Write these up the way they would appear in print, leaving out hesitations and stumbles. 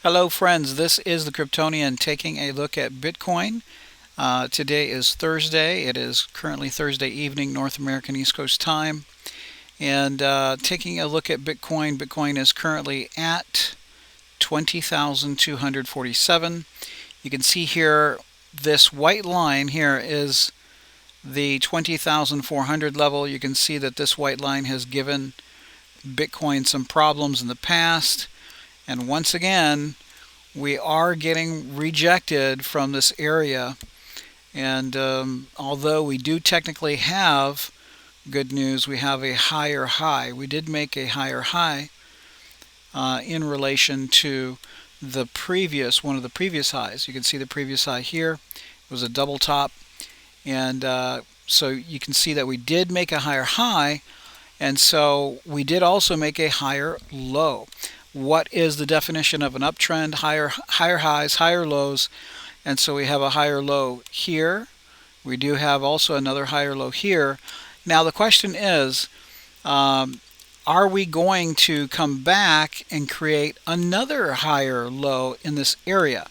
Hello friends, this is the Cryptonian taking a look at Bitcoin. Today is Thursday. It is currently Thursday evening, North American East Coast time. And taking a look at Bitcoin, Bitcoin is currently at 20,247. You can see here this white line here is the 20,400 level. You can see that this white line has given Bitcoin some problems in the past. And once again, we are getting rejected from this area. And although we do technically have good news, we have a higher high. We did make a higher high in relation to the previous, one of the previous highs. You can see the previous high here. It was a double top. And so you can see that we did make a higher high. And so we did also make a higher low. What is the definition of an uptrend? Higher highs, higher lows. And so we have a higher low here. We do have also another higher low here. Now the question is, are we going to come back and create another higher low in this area?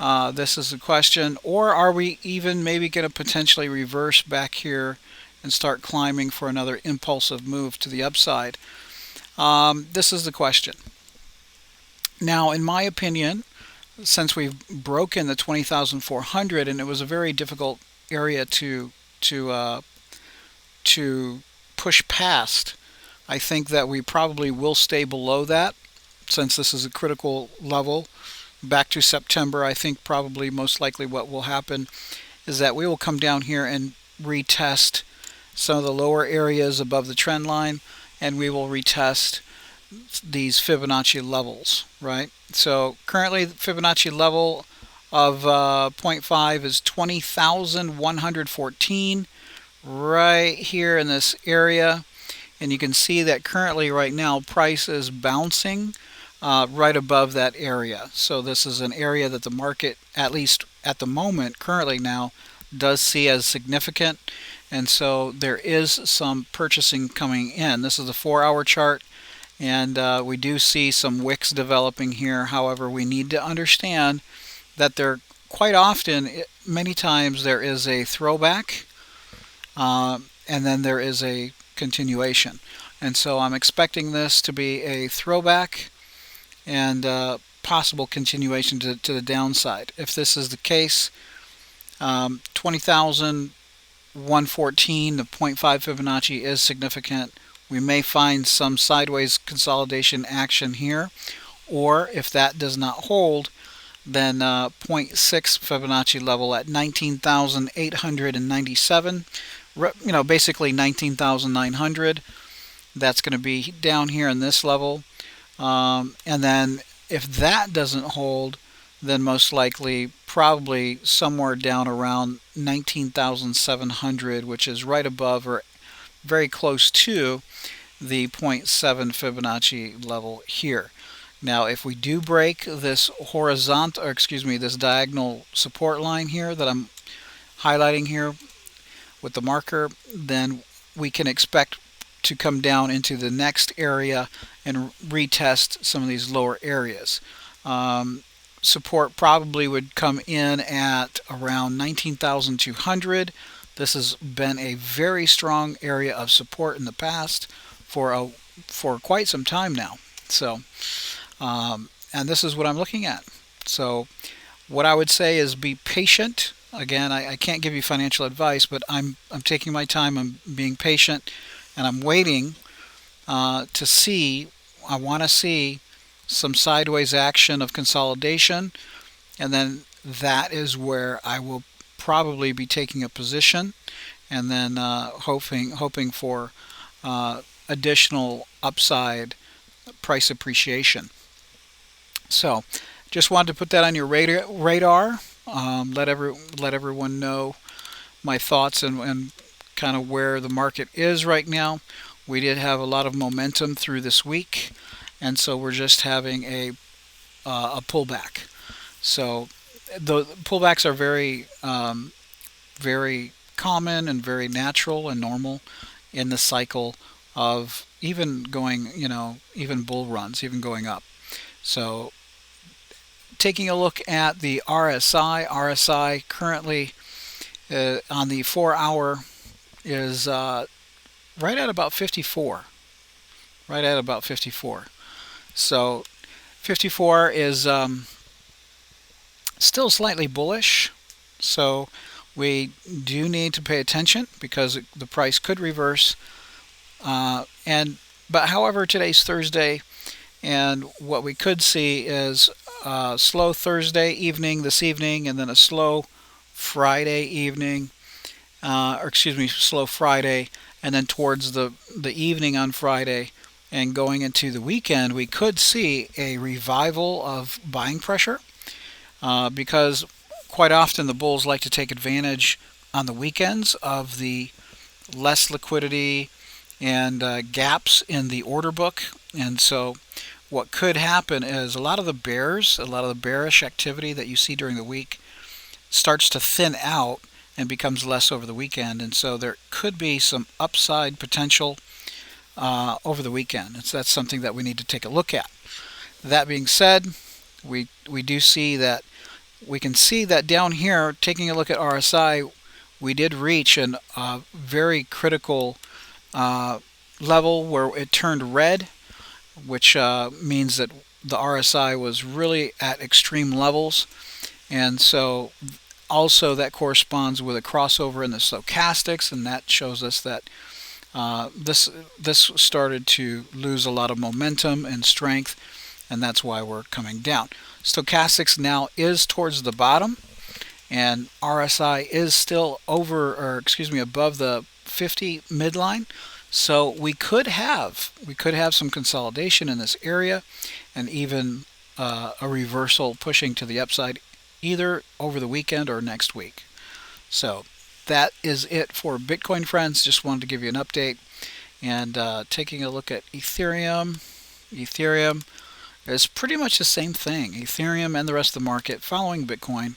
This is the question. Or are we even maybe going to potentially reverse back here and start climbing for another impulsive move to the upside? This is the question. Now, in my opinion, since we've broken the 20,400, and it was a very difficult area to push past, I think that we probably will stay below that, since this is a critical level. Back to September, I think probably most likely what will happen is that we will come down here and retest some of the lower areas above the trend line, and we will retest these Fibonacci levels, right? So currently the Fibonacci level of 0.5 is 20,114 right here in this area. And you can see that currently right now price is bouncing right above that area. So this is an area that the market, at least at the moment, currently now, does see as significant. And so there is some purchasing coming in. This is a 4-hour chart. And we do see some wicks developing here. However, we need to understand that there quite often, many times, there is a throwback and then there is a continuation. And so I'm expecting this to be a throwback and possible continuation to the downside. If this is the case, 20,114, the 0.5 Fibonacci is significant. We may find some sideways consolidation action here, or if that does not hold, then 0.6 Fibonacci level at 19,897, basically 19,900. That's going to be down here in this level. And then if that doesn't hold, then most likely probably somewhere down around 19,700, which is right above or very close to the 0.7 Fibonacci level here. Now, if we do break this horizontal, or excuse me, this diagonal support line here that I'm highlighting here with the marker, then we can expect to come down into the next area and retest some of these lower areas. Support probably would come in at around 19,200. This has been a very strong area of support in the past for quite some time now. So, and this is what I'm looking at. So, what I would say is be patient. Again, I can't give you financial advice, but I'm taking my time. I'm being patient, and I'm waiting to see. I want to see some sideways action of consolidation, and then that is where I will probably be taking a position, and then hoping for additional upside price appreciation. So just wanted to put that on your radar. Let everyone know my thoughts and kind of where the market is right now. We did have a lot of momentum through this week, and so we're just having a pullback. So the pullbacks are very common and very natural and normal in the cycle of even going, even bull runs, even going up. So taking a look at the RSI currently on the 4-hour is right at about 54. Right at about 54. So 54 is still slightly bullish. So we do need to pay attention because the price could reverse. But however, today's Thursday, and what we could see is a slow Thursday evening this evening, and then a slow Friday evening, slow Friday, and then towards the evening on Friday and going into the weekend, we could see a revival of buying pressure because quite often the bulls like to take advantage on the weekends of the less liquidity and gaps in the order book. And so what could happen is a lot of the bearish activity that you see during the week starts to thin out and becomes less over the weekend. And so there could be some upside potential over the weekend. That's something that we need to take a look at. That being said, we do see that we can see that down here, taking a look at RSI, we did reach a very critical level where it turned red, which means that the RSI was really at extreme levels. And so also that corresponds with a crossover in the stochastics, and that shows us that this started to lose a lot of momentum and strength, and that's why we're coming down. Stochastics now is towards the bottom, and RSI is still above the 50 midline. So we could have some consolidation in this area, and even a reversal pushing to the upside, either over the weekend or next week. So that is it for Bitcoin, friends. Just wanted to give you an update. And taking a look at Ethereum. Ethereum is pretty much the same thing. Ethereum and the rest of the market following Bitcoin.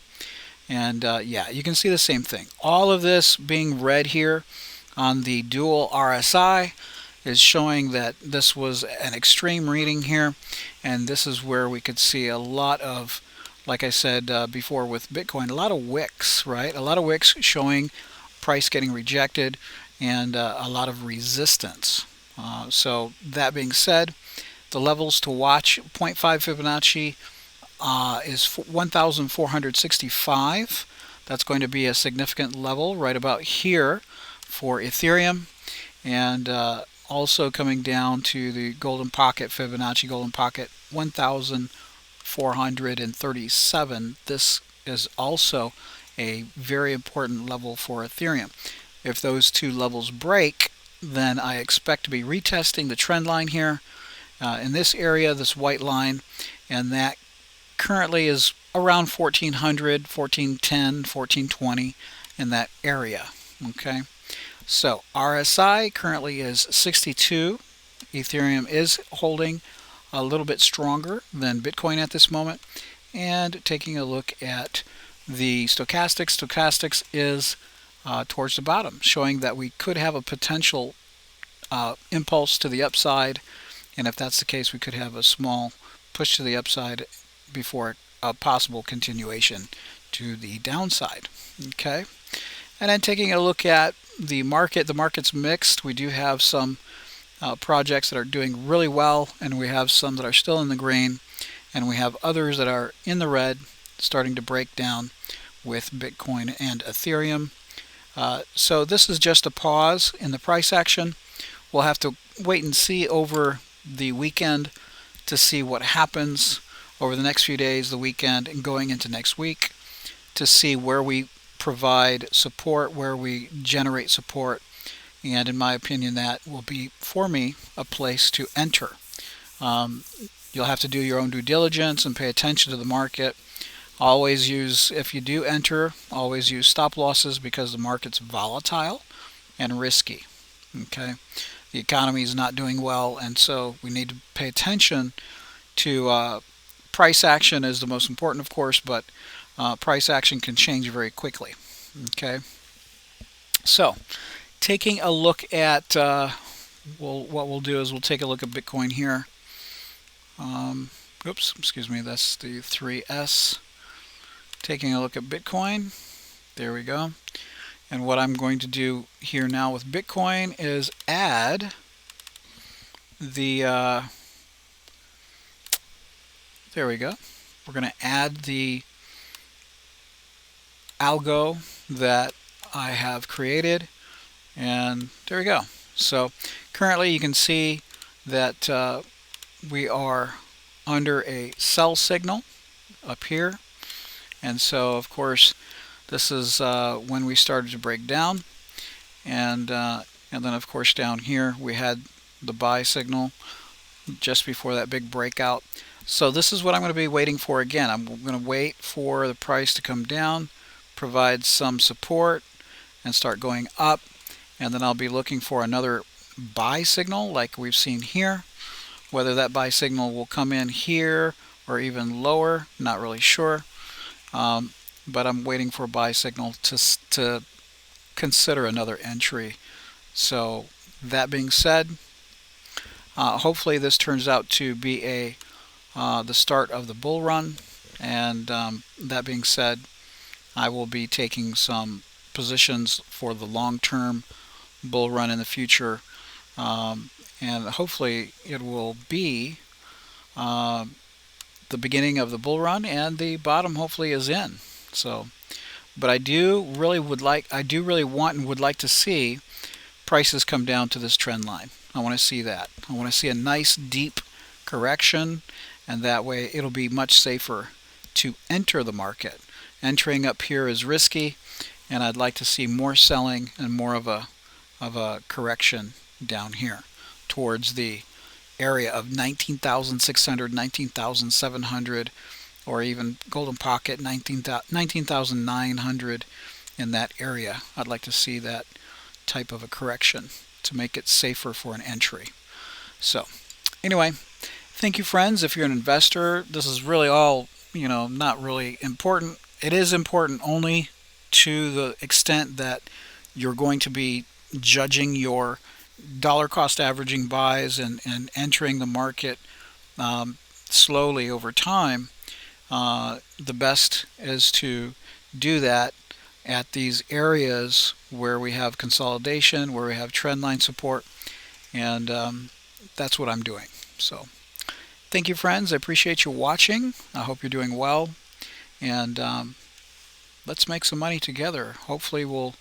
And yeah, you can see the same thing. All of this being red here on the dual RSI is showing that this was an extreme reading here. And this is where we could see a lot of, like I said before with Bitcoin, a lot of wicks, right? A lot of wicks showing price getting rejected and a lot of resistance. So that being said, the levels to watch, 0.5 Fibonacci is 1,465. That's going to be a significant level right about here for Ethereum. And also coming down to the golden pocket, Fibonacci golden pocket, 1,437. This is also a very important level for Ethereum. If those two levels break, then I expect to be retesting the trend line here in this area, this white line, and that currently is around 1400, 1410, 1420 in that area. Okay, so RSI currently is 62. Ethereum is holding a little bit stronger than Bitcoin at this moment. And taking a look at the stochastics, stochastics is towards the bottom, showing that we could have a potential impulse to the upside, and if that's the case, we could have a small push to the upside before a possible continuation to the downside. Okay, and then taking a look at the market's mixed. We do have some projects that are doing really well, and we have some that are still in the green, and we have others that are in the red, starting to break down with Bitcoin and Ethereum. So this is just a pause in the price action. We'll have to wait and see over the weekend to see what happens over the next few days, the weekend, and going into next week to see where we provide support, where we generate support. And in my opinion, that will be, for me, a place to enter. You'll have to do your own due diligence and pay attention to the market. Always use, if you do enter, always use stop losses because the market's volatile and risky. Okay, the economy is not doing well, and so we need to pay attention to price action is the most important, of course, but price action can change very quickly. Okay, so taking a look at what we'll do is we'll take a look at Bitcoin here. Oops, excuse me, that's the 3S. Taking a look at Bitcoin. There we go. And what I'm going to do here now with Bitcoin is add the, there we go. We're going to add the algo that I have created, and there we go. So currently you can see that we are under a sell signal up here, and so of course this is when we started to break down, and then of course down here we had the buy signal just before that big breakout. So this is what I'm going to be waiting for again. I'm going to wait for the price to come down, provide some support, and start going up, and then I'll be looking for another buy signal like we've seen here. Whether that buy signal will come in here or even lower, not really sure, but I'm waiting for a buy signal to consider another entry. So that being said, hopefully this turns out to be the start of the bull run, and that being said, I will be taking some positions for the long-term bull run in the future, and hopefully it will be the beginning of the bull run, and the bottom hopefully is in. So, but I do really want and would like to see prices come down to this trend line. I want to see that. I want to see a nice deep correction, and that way it'll be much safer to enter the market. Entering up here is risky, and I'd like to see more selling and more of a correction down here towards the area of 19,600, 19,700, or even golden pocket 19,900 in that area. I'd like to see that type of a correction to make it safer for an entry. So anyway, thank you, friends. If you're an investor, this is really all, not really important. It is important only to the extent that you're going to be judging your dollar cost averaging buys and entering the market slowly over time. The best is to do that at these areas where we have consolidation, where we have trend line support, and that's what I'm doing. So thank you, friends. I appreciate you watching. I hope you're doing well, and let's make some money together. Hopefully we'll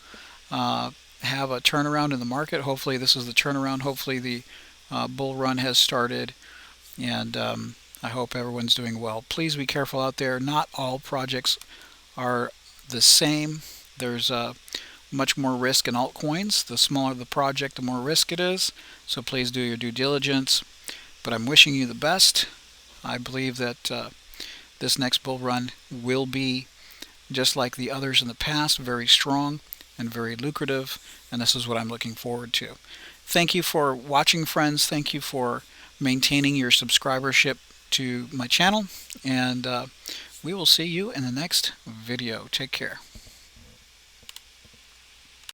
have a turnaround in the market. Hopefully this is the turnaround. Hopefully the bull run has started, and I hope everyone's doing well. Please be careful out there. Not all projects are the same. There's much more risk in altcoins. The smaller the project, the more risk it is. So please do your due diligence. But I'm wishing you the best. I believe that this next bull run will be, just like the others in the past, very strong and very lucrative. And this is what I'm looking forward to. Thank you for watching, friends. Thank you for maintaining your subscribership to my channel. And we will see you in the next video. Take care.